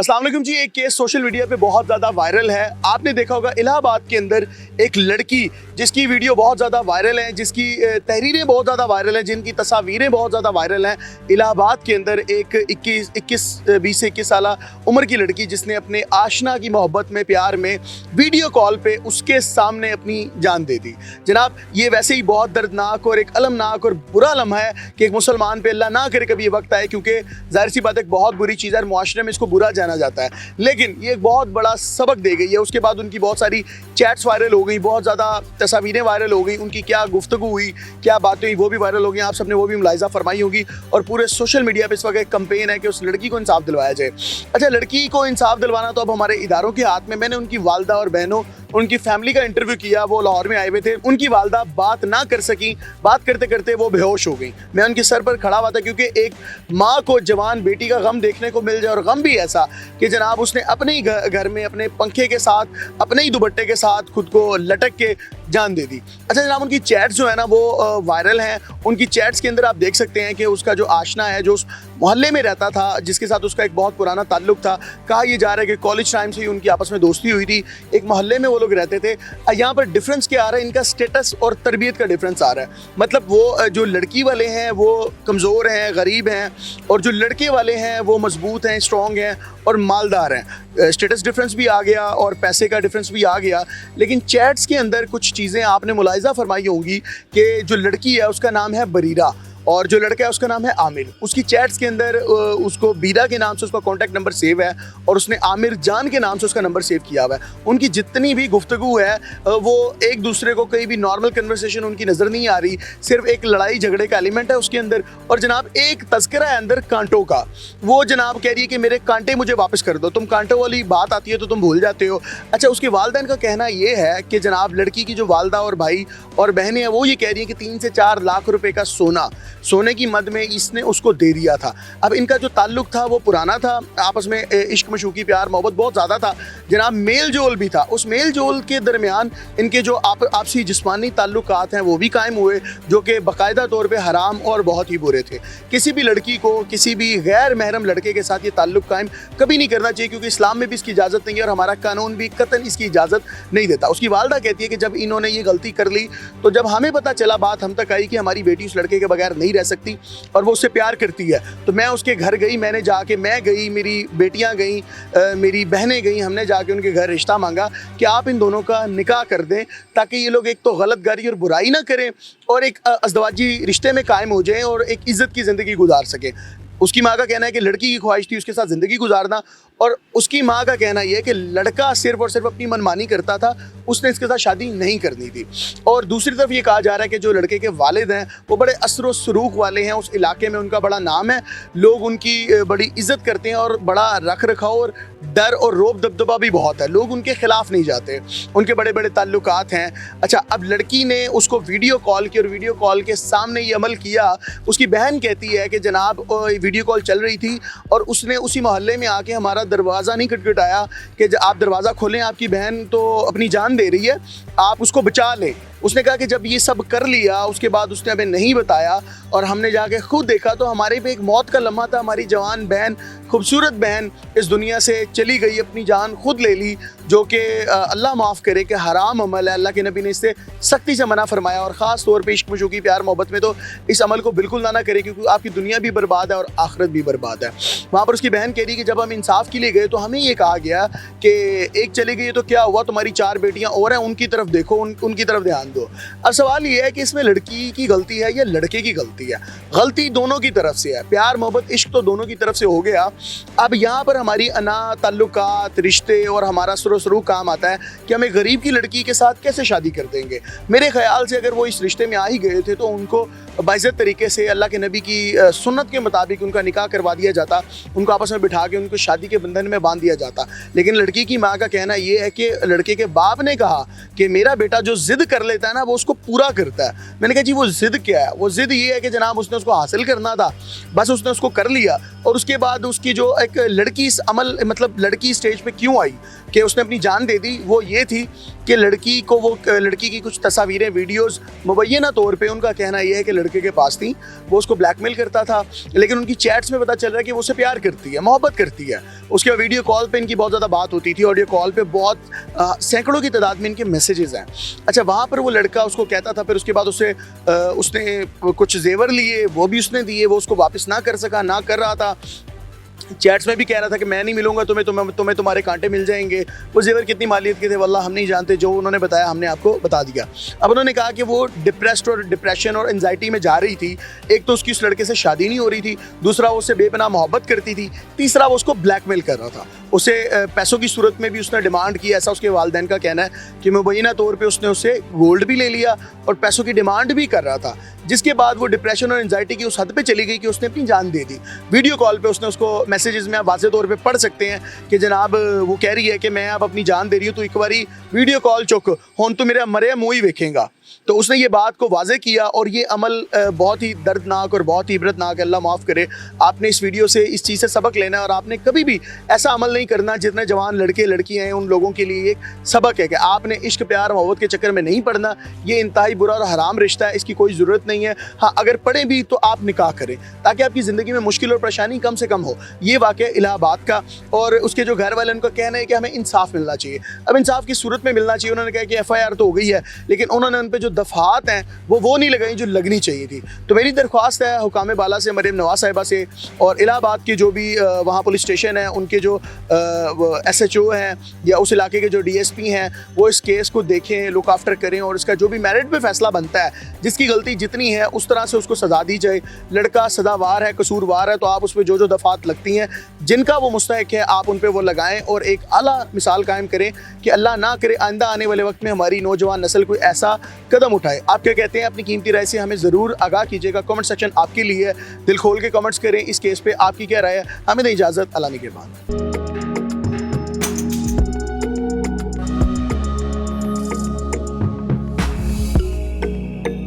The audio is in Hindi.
अस्सलाम वालेकुम जी। एक केस सोशल मीडिया पे बहुत ज़्यादा वायरल है। आपने देखा होगा इलाहाबाद के अंदर एक लड़की जिसकी वीडियो बहुत ज़्यादा वायरल है, जिसकी तहरीरें बहुत ज़्यादा वायरल हैं, जिनकी तस्वीरें बहुत ज़्यादा वायरल हैं। इलाहाबाद के अंदर एक 20 से 21 साल उम्र की लड़की जिसने अपने आशना की मोहब्बत में, प्यार में वीडियो कॉल पे उसके सामने अपनी जान दे दी। जनाब, ये वैसे ही बहुत दर्दनाक और एक अलमनाक और बुरा लम्हा है कि एक मुसलमान पे, अल्लाह ना करे कभी ये वक्त आए, क्योंकि जाहिर सी बात है बहुत बुरी चीज़ है, मुआशरे में इसको बुरा जाना जाता है, लेकिन ये एक बहुत बड़ा सबक दे गई है। उसके बाद उनकी बहुत सारी चैट्स वायरल हो गई, बहुत ज़्यादा तस्वीरें वायरल हो गई, उनकी क्या गुफ्तगू हुई, क्या बातें हुई, वो भी वायरल हो गई। आप सबने वो भी मुलाहिज़ा फरमाई होगी और पूरे सोशल मीडिया पे इस वक्त एक कंपेन है कि उस लड़की को इंसाफ दिलवाया जाए। अच्छा, लड़की को इंसाफ दिलवाना तो अब हमारे इदारों के हाथ में। मैंने उनकी वालदा और बहनों, उनकी फैमिली का इंटरव्यू किया, वो लाहौर में आए हुए थे। उनकी वालदा बात ना कर सकी, बात करते करते वो बेहोश हो गई। मैं उनके सर पर खड़ा हुआ था, क्योंकि एक माँ को जवान बेटी का गम देखने को मिल जाए, और गम भी ऐसा कि जनाब उसने अपने ही घर में अपने पंखे के साथ, अपने ही दुपट्टे के साथ खुद को लटक के जान दे दी। अच्छा जनाब, उनकी चैट्स जो है ना वो वायरल हैं। उनकी चैट्स के अंदर आप देख सकते हैं कि उसका जो आशना है, जो उस मोहल्ले में रहता था, जिसके साथ उसका एक बहुत पुराना ताल्लुक था, कहा यह जा रहा है कि कॉलेज टाइम से ही उनकी आपस में दोस्ती हुई थी, एक मोहल्ले में वो लोग रहते थे। यहाँ पर डिफरेंस क्या आ रहा है, इनका स्टेटस और तरबियत का डिफरेंस आ रहा है। मतलब वो जो लड़की वाले हैं वो कमज़ोर हैं, गरीब हैं, और जो लड़के वाले हैं वो मजबूत हैं, स्ट्रॉन्ग हैं और मालदार हैं। स्टेटस डिफरेंस भी आ गया और पैसे का डिफरेंस भी आ गया। लेकिन चैट्स के अंदर कुछ चीज़ें आपने मुलाहिज़ा फरमाई होंगी कि जो लड़की है उसका नाम है बरीरा और जो लड़का है उसका नाम है आमिर। उसकी चैट्स के अंदर उसको बीरा के नाम से उसका कॉन्टैक्ट नंबर सेव है और उसने आमिर जान के नाम से उसका नंबर सेव किया हुआ है। उनकी जितनी भी गुफ्तगू है वो एक दूसरे को, कहीं भी नॉर्मल कन्वर्सेशन उनकी नज़र नहीं आ रही, सिर्फ एक लड़ाई झगड़े का एलिमेंट है उसके अंदर। और जनाब एक तस्करा है अंदर कांटों का। वो जनाब कह रही है कि मेरे कांटे मुझे वापस कर दो, तुम कांटों वाली बात आती है तो तुम भूल जाते हो। अच्छा, उसके वालदैन का कहना ये है कि जनाब लड़की की जो वालदा और भाई और बहनें हैं वो ये कह रही हैं कि 3 से 4 लाख रुपए का सोने की मद में इसने उसको दे दिया था। अब इनका जो ताल्लुक था वो पुराना था, आपस में इश्क मशूकी प्यार मोहब्बत बहुत ज़्यादा था जनाब, मेल जोल भी था। उस मेल जोल के दरमियान इनके जो आपसी जिस्मानी ताल्लुकात हैं वो भी कायम हुए, जो कि बाकायदा तौर पे हराम और बहुत ही बुरे थे। किसी भी लड़की को किसी भी गैर महरम लड़के के साथ ये ताल्लुक कायम कभी नहीं करना चाहिए, क्योंकि इस्लाम में भी इसकी इजाज़त नहीं है और हमारा कानून भी कतन इसकी इजाज़त नहीं देता। उसकी वालदा कहती है कि जब इन्होंने ये गलती कर ली तो जब हमें पता चला, बात हम तक आई कि हमारी बेटी उस लड़के के बगैर नहीं रह सकती और वो उससे प्यार करती है, तो मैं उसके घर गई, मैं गई, मेरी बेटियां गई, मेरी बहनें गई, हमने जाके उनके घर रिश्ता मांगा कि आप इन दोनों का निकाह कर दें, ताकि ये लोग एक तो गलतगारी और बुराई ना करें और एक अज़दवाजी रिश्ते में कायम हो जाएं और एक इज़्ज़त की ज़िंदगी गुजार सकें। उसकी माँ का कहना है कि लड़की की ख्वाहिश थी उसके साथ ज़िंदगी गुजारना, और उसकी माँ का कहना यह है कि लड़का सिर्फ और सिर्फ अपनी मनमानी करता था, उसने इसके साथ शादी नहीं करनी थी। और दूसरी तरफ ये कहा जा रहा है कि जो लड़के के वालिद हैं वो बड़े असर व सलूक वाले हैं, उस इलाके में उनका बड़ा नाम है, लोग उनकी बड़ी इज्जत करते हैं और बड़ा रख रखाव और डर और रोब दबदबा भी बहुत है, लोग उनके खिलाफ नहीं जाते, उनके बड़े बड़े ताल्लुकात हैं। अच्छा, अब लड़की ने उसको वीडियो कॉल की और वीडियो कॉल के सामने ये अमल किया। उसकी बहन कहती है कि जनाब वीडियो कॉल चल रही थी और उसने उसी मोहल्ले में आके हमारा दरवाज़ा नहीं खटखटाया कि आप दरवाज़ा खोलें, आपकी बहन तो अपनी जान दे रही है, आप उसको बचा लें। उसने कहा कि जब ये सब कर लिया उसके बाद उसने हमें नहीं बताया और हमने जाके खुद देखा तो हमारे पे एक मौत का लम्हा था। हमारी जवान बहन, खूबसूरत बहन इस दुनिया से चली गई, अपनी जान खुद ले ली, जो कि अल्लाह माफ़ करे कि हराम अमल है। अल्लाह के नबी ने इससे सख्ती से मना फरमाया और ख़ास तौर पे इश्क मशूकी प्यार मोहब्बत में तो इस अमल को बिल्कुल ना करें, क्योंकि आपकी दुनिया भी बर्बाद है और आखिरत भी बर्बाद है। वहाँ पर उसकी बहन कह रही कि जब हम इंसाफ के लिए गए तो हमें ये कहा गया कि एक चली गई तो क्या हुआ, तुम्हारी 4 बेटियाँ और हैं, उनकी तरफ देखो, उनकी तरफ ध्यान दो। अब सवाल ये है कि इसमें लड़की की गलती है या लड़के की गलती है? गलती दोनों की तरफ से है, प्यार मोहब्बत इश्क तो दोनों की तरफ से हो गया। अब यहाँ पर हमारी अना ताल्लुकात, रिश्ते और हमारा सलूक काम आता है कि हमें गरीब की लड़की के साथ कैसे शादी कर देंगे। मेरे ख्याल से अगर वो इस रिश्ते में आ ही गए थे तो उनको बाइज़्ज़त तरीके से अल्लाह के नबी की सुन्नत के मुताबिक उनका निकाह करवा दिया जाता, उनको आपस में बिठा के उनको शादी के बंधन में बांध दिया जाता। लेकिन लड़की की माँ का कहना ये है कि लड़के के बाप ने कहा कि मेरा बेटा जो ज़िद कर लेता है ना वो उसको पूरा करता है। मैंने कहा जी वो ज़िद क्या है? वो ज़िद ये है कि जनाब उसने उसको हासिल करना था, बस उसने उसको कर लिया। और उसके बाद उसकी जो एक लड़की इस अमल, मतलब लड़की स्टेज पे क्यों आई कि उसने अपनी जान दे दी, वो ये थी कि लड़की को वो लड़की की कुछ तस्वीरें, वीडियोस मुबैना तौर पे उनका कहना यह है कि लड़के के पास थी, वो उसको ब्लैकमेल करता था। लेकिन उनकी चैट्स में पता चल रहा है कि वो उसे प्यार करती है, मोहब्बत करती है। उसके बाद वीडियो कॉल पे इनकी बहुत ज़्यादा बात होती थी, ऑडियो कॉल पे बहुत सैकड़ों की तादाद में इनके मैसेजेस हैं। अच्छा, वहाँ पर वो लड़का उसको कहता था, फिर उसके बाद उसने कुछ जेवर लिए, वो भी उसने दिए, वो उसको वापस ना कर सका, ना कर रहा था। चैट्स में भी कह रहा था कि मैं नहीं मिलूंगा तुम्हें तुम्हारे कांटे मिल जाएंगे। वो जेवर कितनी मालियत के थे वल्लाह हम नहीं जानते, जो उन्होंने बताया हमने आपको बता दिया। अब उन्होंने कहा कि वो डिप्रेशन और एंजाइटी में जा रही थी। एक तो उसकी उस लड़के से शादी नहीं हो रही थी, दूसरा वो उससे बेपनाह मोहब्बत करती थी, तीसरा वो उसको ब्लैकमेल कर रहा था। उसे पैसों की सूरत में भी उसने डिमांड की, ऐसा उसके वालिदैन का कहना है कि मुबैना तौर पे उसने उससे गोल्ड भी ले लिया और पैसों की डिमांड भी कर रहा था, जिसके बाद वो डिप्रेशन और एंजाइटी की उस हद पे चली गई कि उसने अपनी जान दे दी। वीडियो कॉल पे उसने उसको मैसेजेस में आप वाज़ेह तौर पे पढ़ सकते हैं कि जनाब वो कह रही है कि मैं अब अपनी जान दे रही हूँ, तो एक बारी वीडियो कॉल चुक हुन तो मेरा मरे मुँह ही वेखेगा। तो उसने ये बात को वाज़े किया और ये अमल बहुत ही दर्दनाक और बहुत ही इबरतनाक है। अल्लाह माफ़ करे। आपने इस वीडियो से इस चीज़ से सबक लेना है और आपने कभी भी ऐसा अमल नहीं करना। जितने जवान लड़के लड़कियाँ हैं उन लोगों के लिए एक सबक है कि आपने इश्क प्यार मोहब्बत के चक्कर में नहीं पड़ना। ये इंतहाई बुरा और हराम रिश्ता है, इसकी कोई ज़रूरत नहीं है। हाँ, अगर पढ़ें भी तो आप निकाह करें ताकि आपकी ज़िंदगी में मुश्किल और परेशानी कम से कम हो। ये वाक़या इलाहाबाद का, और उसके जो घर वाले उनका कहना है कि हमें इंसाफ मिलना चाहिए। अब इंसाफ की सूरत में मिलना चाहिए। उन्होंने कहा कि FIR तो हो गई है, लेकिन उन्होंने उन पर जो दफ़ात हैं वो नहीं लगाई जो लगनी चाहिए थी। तो मेरी दरख्वास्त है हुकाम बाला से, मरीम नवाज साहिबा से, और इलाहाबाद के जो भी वहाँ पुलिस स्टेशन है उनके जो SHO हैं या उस इलाके के जो DSP हैं वो इस केस को देखें, लुक आफ्टर करें और इसका जो भी मेरिट पे फैसला बनता है, जिसकी गलती जितनी है उस तरह से उसको सज़ा दी जाए। लड़का सदावार है, कसूरवार है, तो आप उस पर जो दफ़ात लगती हैं जिनका वो मुस्तहिक है आप उन पर वो लगाएं और एक आला मिसाल कायम करें कि अल्लाह ना करे आइंदा आने वाले वक्त में हमारी नौजवान नस्ल कोई ऐसा कदम उठाए। आप क्या कहते हैं? अपनी कीमती राय से हमें ज़रूर आगाह कीजिएगा। कमेंट सेक्शन आपके लिए है, दिल खोल के कमेंट्स करें। इस केस पे आपकी क्या राय है? हमें दें इजाज़त। अल्लाह निगहबान।